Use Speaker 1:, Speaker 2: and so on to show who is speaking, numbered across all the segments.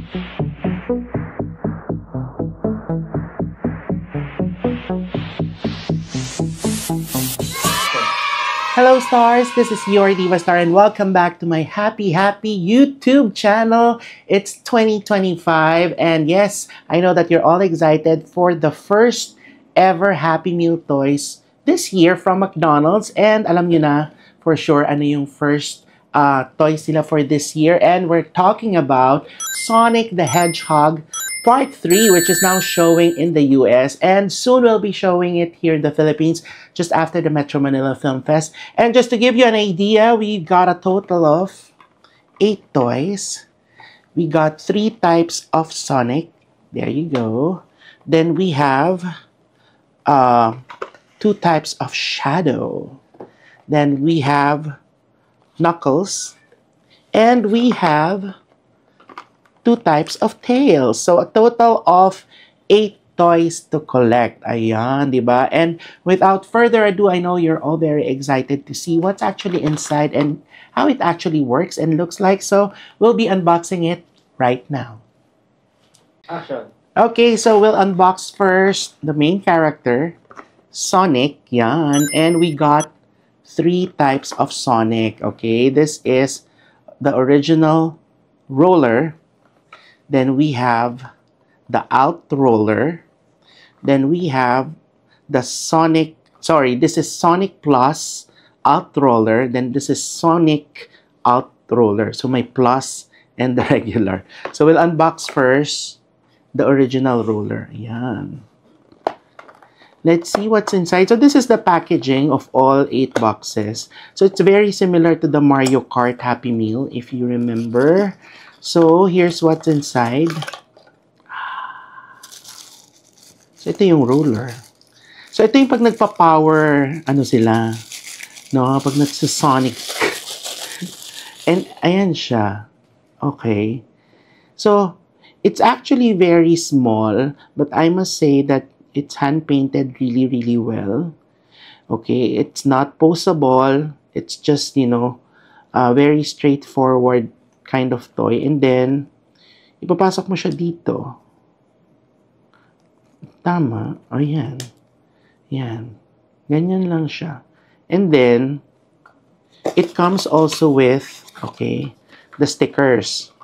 Speaker 1: Hello stars, this is your Diva Star and welcome back to my happy YouTube channel. It's 2025 and yes, I know that you're all excited for the first ever Happy Meal toys this year from McDonald's, and alam nyo na for sure ano yung first toys nila for this year, and we're talking about Sonic the Hedgehog Part 3, which is now showing in the US, and soon we'll be showing it here in the Philippines just after the Metro Manila Film Fest. And just to give you an idea, we've got a total of 8 toys. We got 3 types of Sonic. There you go. Then we have 2 types of Shadow. Then we have Knuckles. And we have 2 types of Tails. So a total of 8 toys to collect. Ayan, di ba? And without further ado, I know you're all very excited to see what's actually inside and how it actually works and looks like. So we'll be unboxing it right now.
Speaker 2: Action.
Speaker 1: Okay, so we'll unbox first the main character, Sonic. Yan. And we got 3 types of Sonic. Okay, this is the original roller. Then we have the Alt Roller. Then we have the Sonic, sorry, this is Sonic Plus Alt Roller. Then this is Sonic Alt Roller. So my plus and the regular. So we'll unbox first the original roller. Ayan. Let's see what's inside. So this is the packaging of all 8 boxes. So it's very similar to the Mario Kart Happy Meal, if you remember. So, here's what's inside. So, ito yung roller. So, ito yung pag nagpa-power, ano sila, no? Pag nagsasonic. And, ayan siya. Okay. So, it's actually very small, but I must say that it's hand-painted really, really well. Okay. It's not posable. It's just, you know, very straightforward kind of toy, and then ipapasok mo siya dito. Tama. O, yan. Yan. Ganyan lang siya. And then, it comes also with, okay, the stickers.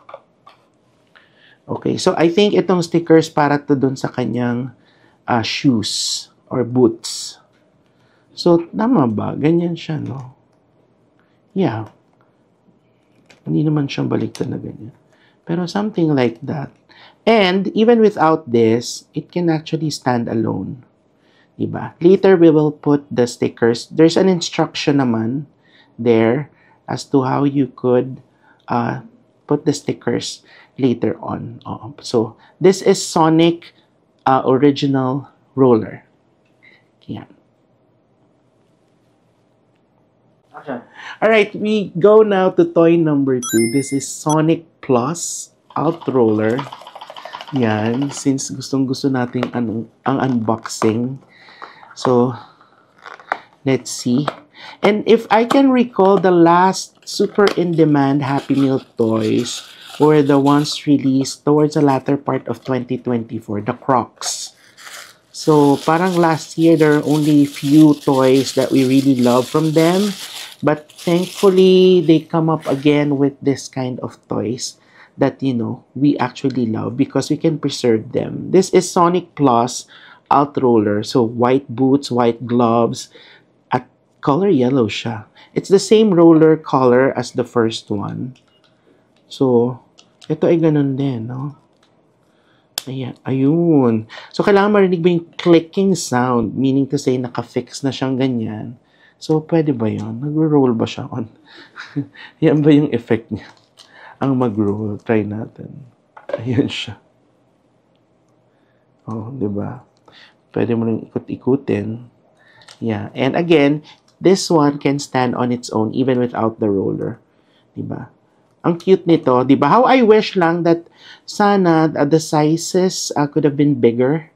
Speaker 1: Okay, so I think itong stickers para to dun sa kanyang shoes or boots. So, tama ba? Ganyan siya, no? Yeah. Hindi naman siyang baliktad na ganyan. Pero something like that. And even without this, it can actually stand alone. Diba? Later, we will put the stickers. There's an instruction naman there as to how you could put the stickers later on. So, this is Sonic original roller. Yan. Alright, we go now to toy number 2. This is Sonic Plus Alt Roller. Yan, since gustong-gusto nating ang unboxing. So, let's see. And if I can recall, the last super in-demand Happy Meal toys were the ones released towards the latter part of 2024, the Crocs. So, parang last year, there are only few toys that we really love from them. But thankfully, they come up again with this kind of toys that, you know, we actually love because we can preserve them. This is Sonic Plus Alt Roller. So, white boots, white gloves, at color yellow siya. It's the same roller color as the first one. So, ito ay ganun din, no? Ayan, ayun. So, kailangan marinig ba yung clicking sound? Meaning to say, naka-fix na siyang ganyan. So, pwede ba yun? Nag-roll ba siya on? Yan ba yung effect niya? Ang mag-roll. Try natin. Ayan siya. Oh, di ba? Pwede mo rin ikot-ikutin. Yeah. And again, this one can stand on its own even without the roller. Di ba? Ang cute nito. Di ba? How I wish lang that sana the sizes could have been bigger.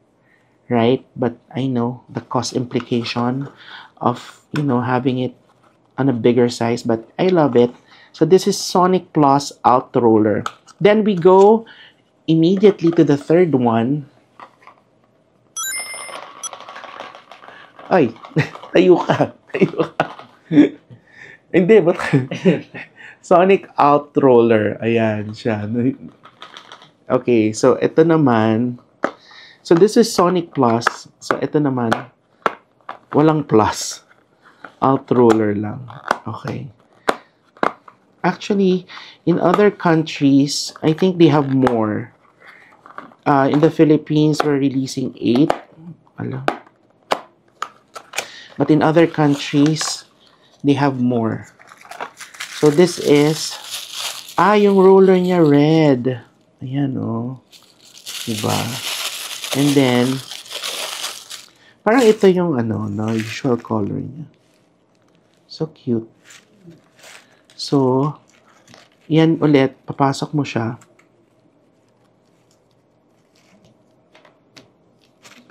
Speaker 1: Right? But I know the cost implication of, you know, having it on a bigger size, but I love it. So this is Sonic Plus Alt Roller. Then we go immediately to the third one. Ay, tayo ka. Tayo ka. Hindi, ba't? Sonic Alt Roller. Ayan siya. Okay, so ito naman. So this is Sonic Plus. So ito naman, walang plus. Alt Roller lang. Okay. Actually, in other countries, I think they have more. In the Philippines, we're releasing 8. Alam. But in other countries, they have more. So this is, yung roller niya red. Ayan, oh. Diba? And then, parang ito yung usual color niya. So cute. So, yan ulit, papasok mo siya.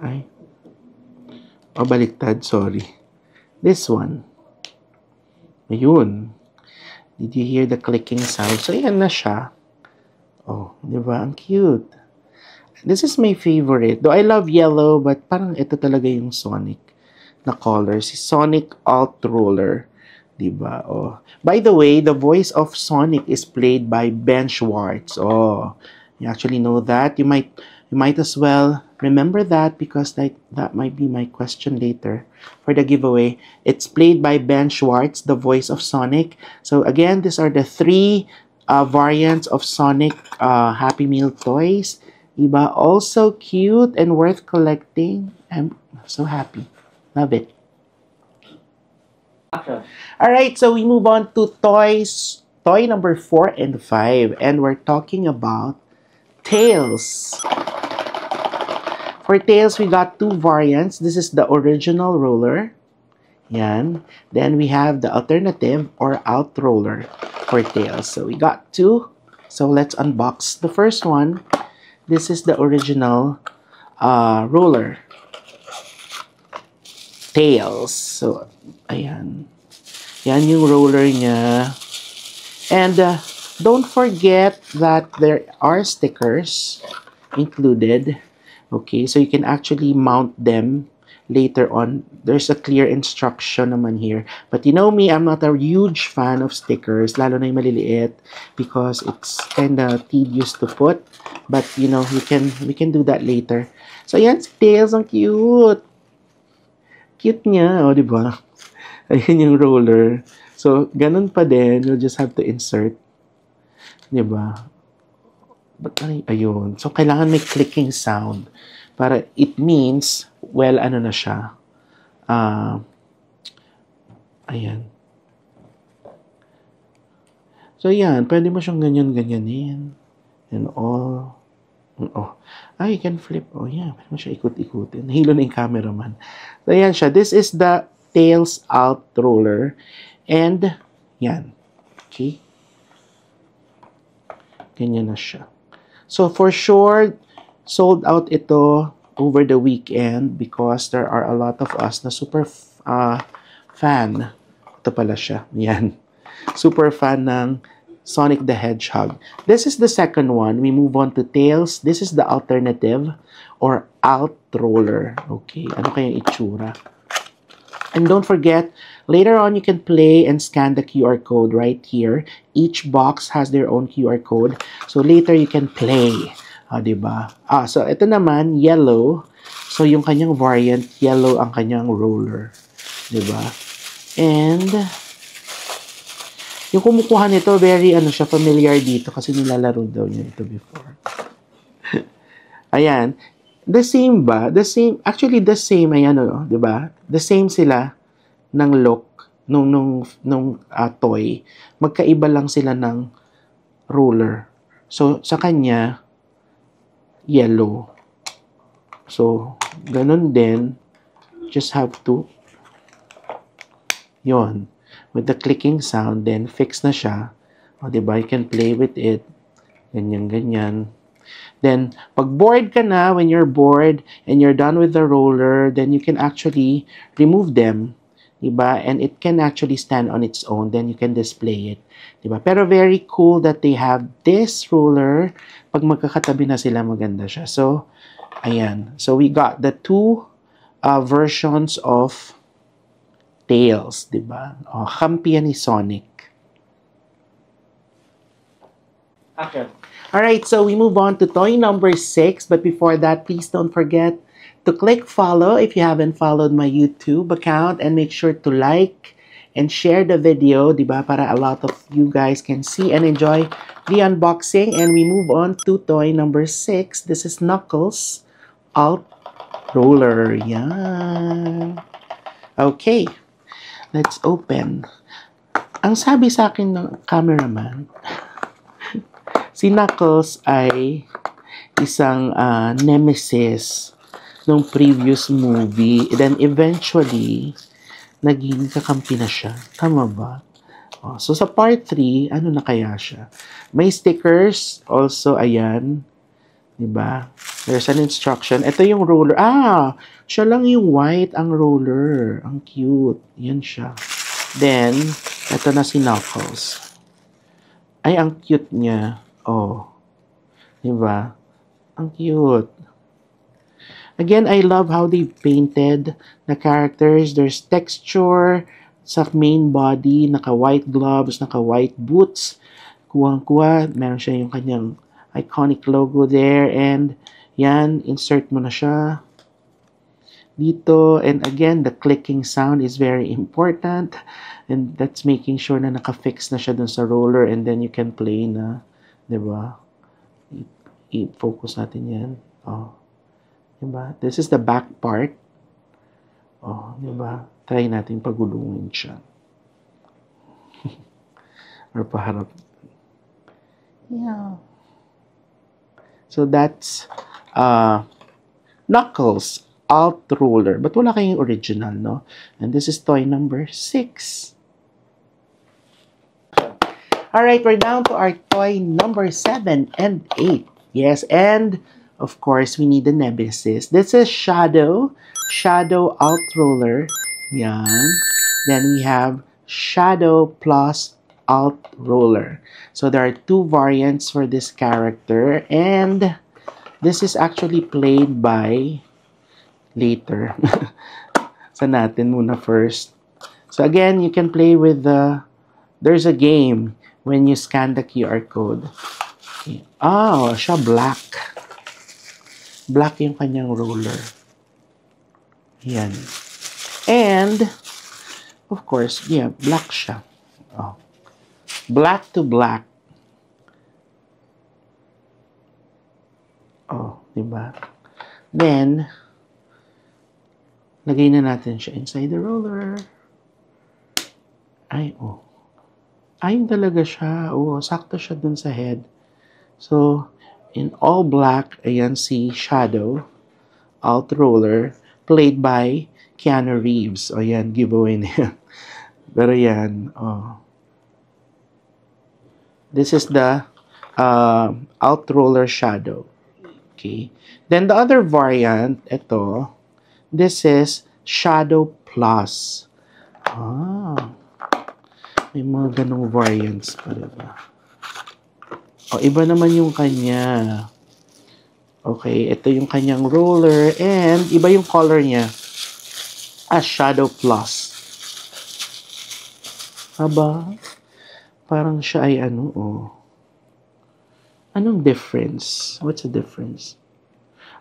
Speaker 1: Ay. Baliktad, sorry. This one. Ayun. Did you hear the clicking sound? So, yan na siya. Oh, di ba? Ang cute. This is my favorite. Though I love yellow, but parang ito talaga yung Sonic na color. Si Sonic Alt Roller. Di ba? Oh. By the way, the voice of Sonic is played by Ben Schwartz. Oh, you actually know that? You might as well remember that because that might be my question later for the giveaway. It's played by Ben Schwartz, the voice of Sonic. So again, these are the 3 variants of Sonic Happy Meal toys. Diba? Also cute and worth collecting. I'm so happy. Love it.
Speaker 2: Action.
Speaker 1: Alright, so we move on to toys. Toy number 4 and 5. And we're talking about Tails. For Tails, we got 2 variants. This is the original roller. Yan. Then we have the alternative or Alt Roller for Tails. So we got 2. So let's unbox the first one. This is the original roller. Tails. So, ayan. Yan yung roller niya. And don't forget that there are stickers included. Okay, so you can actually mount them later on. There's a clear instruction naman here. But you know me, I'm not a huge fan of stickers, lalo na yung maliliit, because it's kind of tedious to put. But you know, we can do that later. So yan, si Tails, ang cute. Cute niya, oh, di ba? Ayan yung roller. So, ganun pa din. You'll just have to insert. Di ba? Ayun. So, kailangan may clicking sound. Para it means, well, ano na siya. Ayan. So, yan. Pwede mo siyang ganyan-ganyanin. And all. Oh. You can flip. Oh, yeah. Pwede mo siya ikot-ikutin. Nahilo na yung cameraman. So, yan siya. This is the Tails Alt Roller. And, yan. Okay. Ganyan na siya. So, for sure, sold out ito over the weekend because there are a lot of us na super fan. Ito pala siya. Yan. Super fan ng Sonic the Hedgehog. This is the second one. We move on to Tails. This is the alternative or Alt Roller. Okay. Ano kayang itsura? And don't forget, later on, you can play and scan the QR code right here. Each box has their own QR code. So, later, you can play. Diba? So, ito naman, yellow. So, yung kanyang variant, yellow ang kanyang roller. Diba? And, yung kumukuha nito, very, siya, familiar dito kasi nilalaro daw niya ito before. Ayan. The same ba? The same, actually, the same, ayan, diba? The same sila ng look nung toy. Magkaiba lang sila ng roller. So, sa kanya, yellow. So, ganun din. Just have to, yon, with the clicking sound, then fix na siya. O, diba? You can play with it. Ganyan. Then, pag bored ka na, when you're bored and you're done with the roller, then you can actually remove them. Diba? And it can actually stand on its own. Then you can display it. Diba? Pero very cool that they have this ruler. Pag magkakatabi na sila, maganda siya. So, ayan. So, we got the two versions of Tails. Diba? Oh, kampi yan ni Sonic.
Speaker 2: Action.
Speaker 1: Alright, so we move on to toy number 6. But before that, please don't forget to click follow if you haven't followed my YouTube account, and make sure to like and share the video, diba, para a lot of you guys can see and enjoy the unboxing. And we move on to toy number 6. This is Knuckles Alt Roller. Yan. Okay, let's open. Ang sabi sa akin ng cameraman, si Knuckles ay isang nemesis nung previous movie. Then eventually, naging kakampi na siya. Tama ba? Oh, so sa part 3, ano na kaya siya? May stickers also, ayan. Diba? There's an instruction. Ito yung roller. Ah! Siya lang yung white ang roller. Ang cute. Yan siya. Then, ito na si Knuckles. Ay, ang cute niya. Oh. Diba? Ang cute. Again, I love how they painted the characters. There's texture sa main body, naka-white gloves, naka-white boots. Kuwang-kuwa, meron siya yung kanyang iconic logo there. And yan, insert mo na siya dito. And again, the clicking sound is very important. And that's making sure na naka-fix na siya dun sa roller. And then you can play na. Diba? I-focus natin yan. Oh. Diba? This is the back part. Oh, diba? Try natin pagulungin siya. Or paharap. Yeah. So that's Knuckles Alt Roller. But wala kayong original, no? And this is toy number 6. Alright, we're down to our toy number 7 and 8. Yes, and of course, we need the Nemesis. This is Shadow Alt Roller. Yan. Then we have Shadow plus Alt Roller. So there are two variants for this character. And this is actually played by later. Sa natin muna first. So again, you can play with there's a game when you scan the QR code. Oh, siya black. Black yung kanyang roller. Yan. And, of course, yeah, black siya. Oh. Black to black. Oh, diba? Then, lagay na natin siya inside the roller. Ay, oh. Ayun talaga siya. Oh, sakto siya dun sa head. So, in all black, ayan si Shadow Alt Roller, played by Keanu Reeves. O yan, giveaway na yan. Pero yan, oh. This is the Alt Roller Shadow. Okay. Then the other variant, ito, this is Shadow Plus. Ah. May mga ganong variants pa, diba? O, iba naman yung kanya. Okay, ito yung kanyang roller. And, iba yung color niya. Shadow Plus. Aba, parang siya ay ano, oh. Anong difference? What's the difference?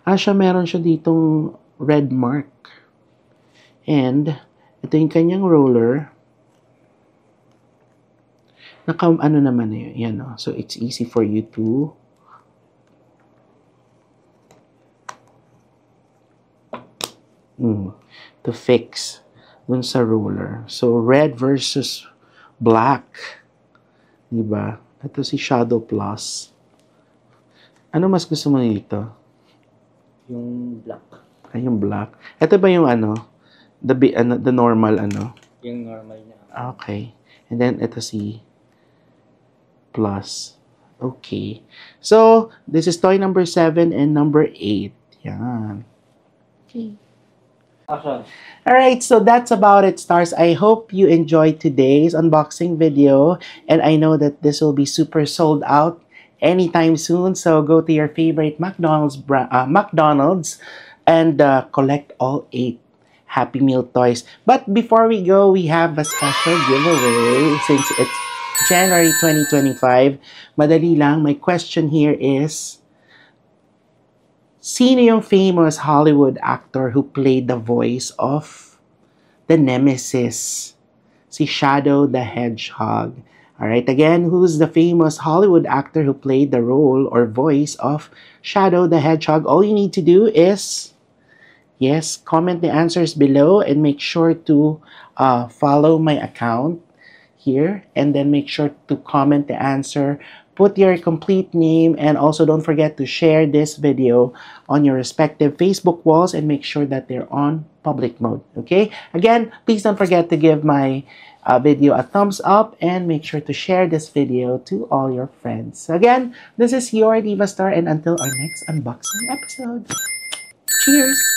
Speaker 1: Siya meron siya ditong red mark. And, ito yung kanyang roller. Ano naman yun. Yan, oh. So, it's easy for you to fix dun sa roller. So, red versus black. Diba? Ito si Shadow Plus. Ano mas gusto mo dito?
Speaker 2: Yung black.
Speaker 1: Ay, yung black. Ito ba yung ano? The normal ano?
Speaker 2: Yung normal niya.
Speaker 1: Okay. And then, ito si Plus. Okay. So, this is toy number 7 and number 8. Yan. Okay.
Speaker 2: Action.
Speaker 1: Alright, so that's about it, stars. I hope you enjoyed today's unboxing video, and I know that this will be super sold out anytime soon. So go to your favorite McDonald's and collect all 8 Happy Meal toys. But before we go, we have a special giveaway since it's January 2025. Madali lang, my question here is, sino yung famous Hollywood actor who played the voice of the Nemesis? Si Shadow the Hedgehog. Alright, again, who's the famous Hollywood actor who played the role or voice of Shadow the Hedgehog? All you need to do is, yes, comment the answers below and make sure to follow my account here, and then make sure to comment the answer, put your complete name, and also don't forget to share this video on your respective Facebook walls and make sure that they're on public mode. Okay, again, please don't forget to give my video a thumbs up and make sure to share this video to all your friends. Again, this is your Diva Star, and until our next unboxing episode, cheers.